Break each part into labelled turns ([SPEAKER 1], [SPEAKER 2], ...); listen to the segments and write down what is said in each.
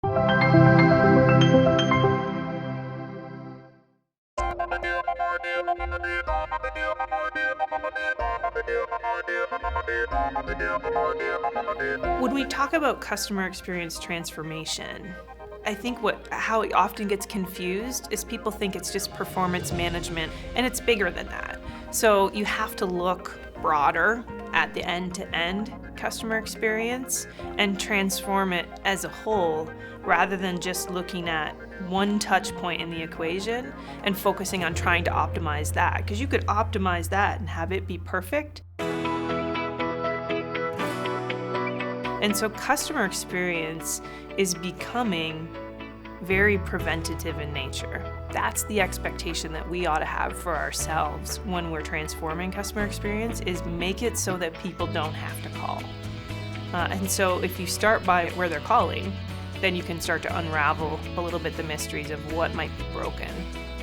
[SPEAKER 1] When we talk about customer experience transformation, I think how it often gets confused is people think it's just performance management, and it's bigger than that. So you have to look broader at the end-to-end customer experience and transform it as a whole, rather than just looking at one touch point in the equation and focusing on trying to optimize that. Because you could optimize that and have it be perfect. And so customer experience is becoming very preventative in nature. That's the expectation that we ought to have for ourselves when we're transforming customer experience, is make it so that people don't have to call. And so if you start by where they're calling, then you can start to unravel a little bit the mysteries of what might be broken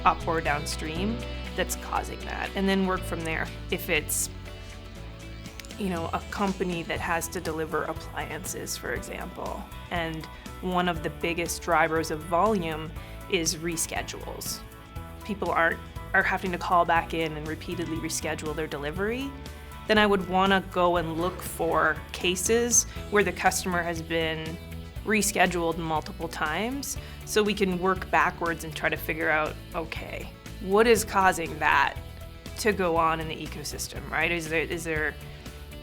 [SPEAKER 1] up or downstream that's causing that, and then work from there. If it's a company that has to deliver appliances, for example, and one of the biggest drivers of volume is reschedules. People are having to call back in and repeatedly reschedule their delivery. Then I would want to go and look for cases where the customer has been rescheduled multiple times, so we can work backwards and try to figure out, okay, what is causing that to go on in the ecosystem, right? Is there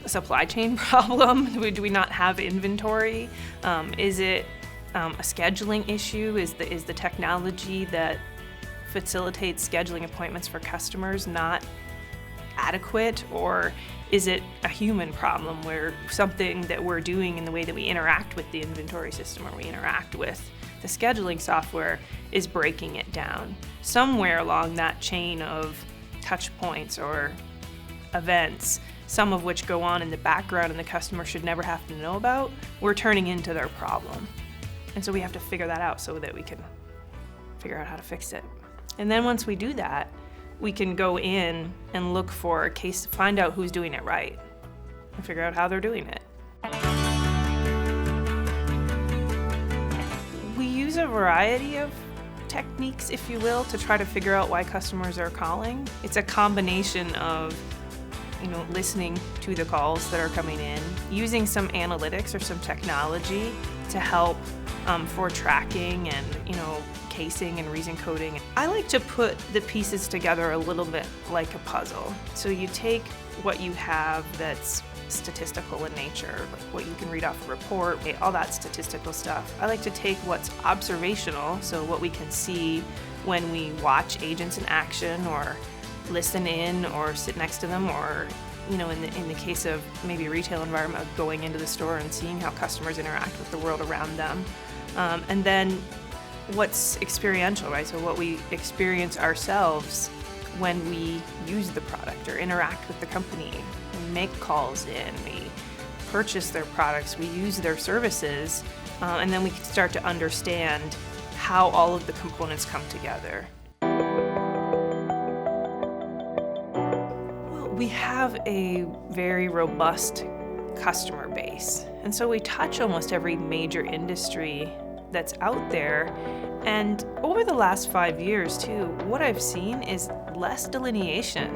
[SPEAKER 1] a supply chain problem? Do we not have inventory? Is it a scheduling issue? Is the technology that facilitates scheduling appointments for customers not adequate? Or is it a human problem where something that we're doing in the way that we interact with the inventory system or we interact with the scheduling software is breaking it down? Somewhere along that chain of touch points or events, some of which go on in the background and the customer should never have to know about, we're turning into their problem. And so we have to figure that out so that we can figure out how to fix it. And then once we do that, we can go in and look for a case, find out who's doing it right, and figure out how they're doing it. We use a variety of techniques, if you will, to try to figure out why customers are calling. It's a combination of listening to the calls that are coming in, using some analytics or some technology to help for tracking and casing and reason coding. I like to put the pieces together a little bit like a puzzle. So you take what you have that's statistical in nature, like what you can read off a report, all that statistical stuff. I like to take what's observational, so what we can see when we watch agents in action or listen in or sit next to them, or in the case of maybe a retail environment, going into the store and seeing how customers interact with the world around them. And then what's experiential, right? So what we experience ourselves when we use the product or interact with the company. We make calls in, we purchase their products, we use their services, and then we can start to understand how all of the components come together. We have a very robust customer base, and so we touch almost every major industry that's out there. And over the last 5 years too, what I've seen is less delineation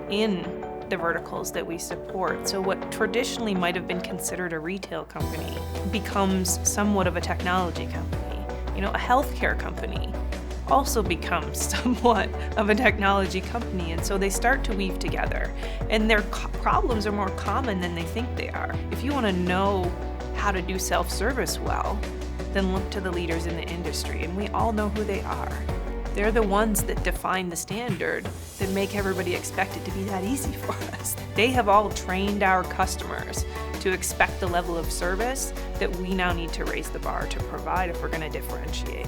[SPEAKER 1] in the verticals that we support. So what traditionally might have been considered a retail company becomes somewhat of a technology company. A healthcare company also becomes somewhat of a technology company, and so they start to weave together, and their problems are more common than they think they are. If you want to know how to do self-service well, then look to the leaders in the industry, and we all know who they are. They're the ones that define the standard that make everybody expect it to be that easy for us. They have all trained our customers to expect the level of service that we now need to raise the bar to provide if we're going to differentiate.